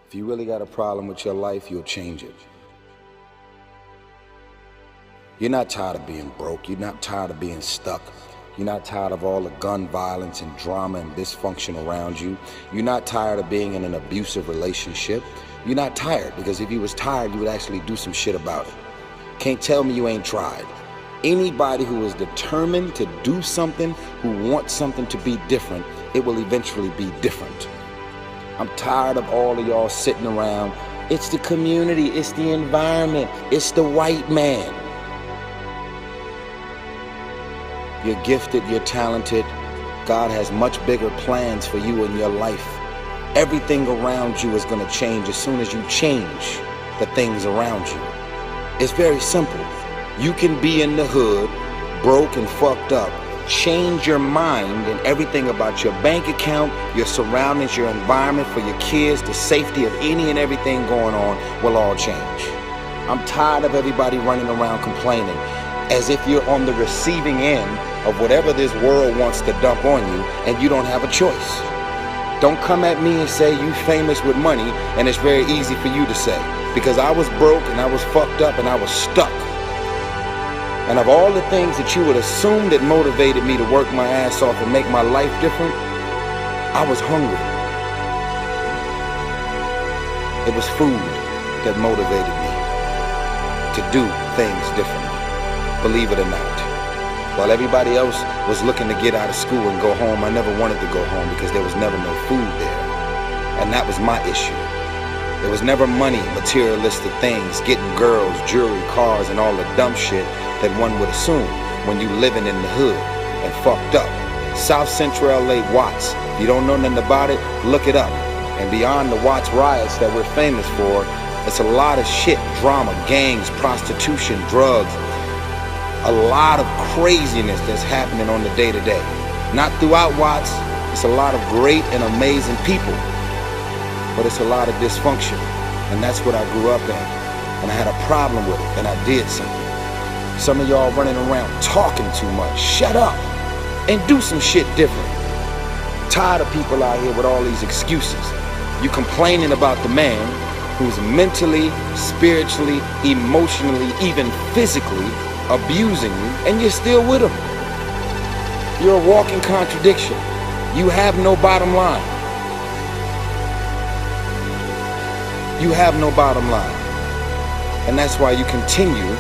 If you really got a problem with your life, you'll change it. You're not tired of being broke. You're not tired of being stuck. You're not tired of all the gun violence and drama and dysfunction around you. You're not tired of being in an abusive relationship. You're not tired, because if you was tired, you would actually do some shit about it. Can't tell me you ain't tried. Anybody who is determined to do something, who wants something to be different, it will eventually be different. I'm tired of all of y'all sitting around. It's the community, it's the environment, it's the white man. You're gifted, you're talented. God has much bigger plans for you in your life. Everything around you is going to change as soon as you change the things around you. It's very simple. You can be in the hood, broke and fucked up. Change your mind, and everything about your bank account, your surroundings, your environment, for your kids, the safety of any and everything going on will all change. I'm tired of everybody running around complaining as if you're on the receiving end of whatever this world wants to dump on you and you don't have a choice. Don't come at me and say you famous with money and it's very easy for you to say, because I was broke and I was fucked up and I was stuck. And of all the things that you would assume that motivated me to work my ass off and make my life different, I was hungry. It was food that motivated me to do things differently, believe it or not. While everybody else was looking to get out of school and go home, I never wanted to go home because there was never no food there. And that was my issue. There was never money, materialistic things, getting girls, jewelry, cars, and all the dumb shit that one would assume when you living in the hood and fucked up. South Central LA Watts. If you don't know nothing about it, look it up. And beyond the Watts riots that we're famous for, it's a lot of shit, drama, gangs, prostitution, drugs, a lot of craziness that's happening on the day-to-day. Not throughout Watts, it's a lot of great and amazing people, but it's a lot of dysfunction. And that's what I grew up in. And I had a problem with it, and I did something. Some of y'all running around talking too much. Shut up and do some shit different. Tired of people out here with all these excuses. You complaining about the man who's mentally, spiritually, emotionally, even physically abusing you, and you're still with him. You're a walking contradiction. You have no bottom line. You have no bottom line. And that's why you continue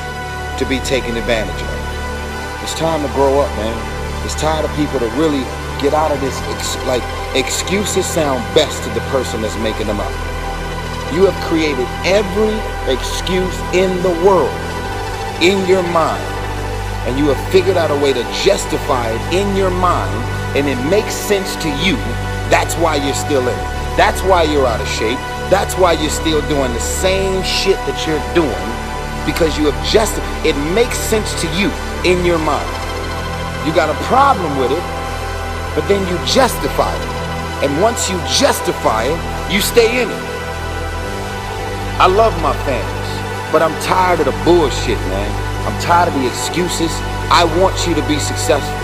to be taken advantage of. It's time to grow up, man. It's tired of people to really get out of this, excuses sound best to the person that's making them up. You have created every excuse in the world in your mind, and you have figured out a way to justify it in your mind, and it makes sense to you. That's why you're still in it. That's why you're out of shape. That's why you're still doing the same shit that you're doing, because you have it makes sense to you in your mind. You got a problem with it, but then you justify it. And once you justify it, you stay in it. I love my fans, but I'm tired of the bullshit, man. I'm tired of the excuses. I want you to be successful.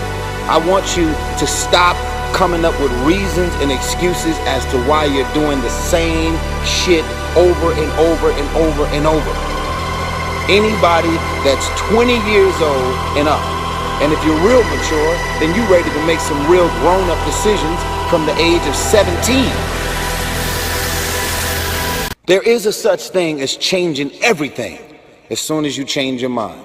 I want you to stop coming up with reasons and excuses as to why you're doing the same shit over and over and over and over. Anybody that's 20 years old and up, and if you're real mature, then you're ready to make some real grown-up decisions from the age of 17. There is a such thing as changing everything as soon as you change your mind.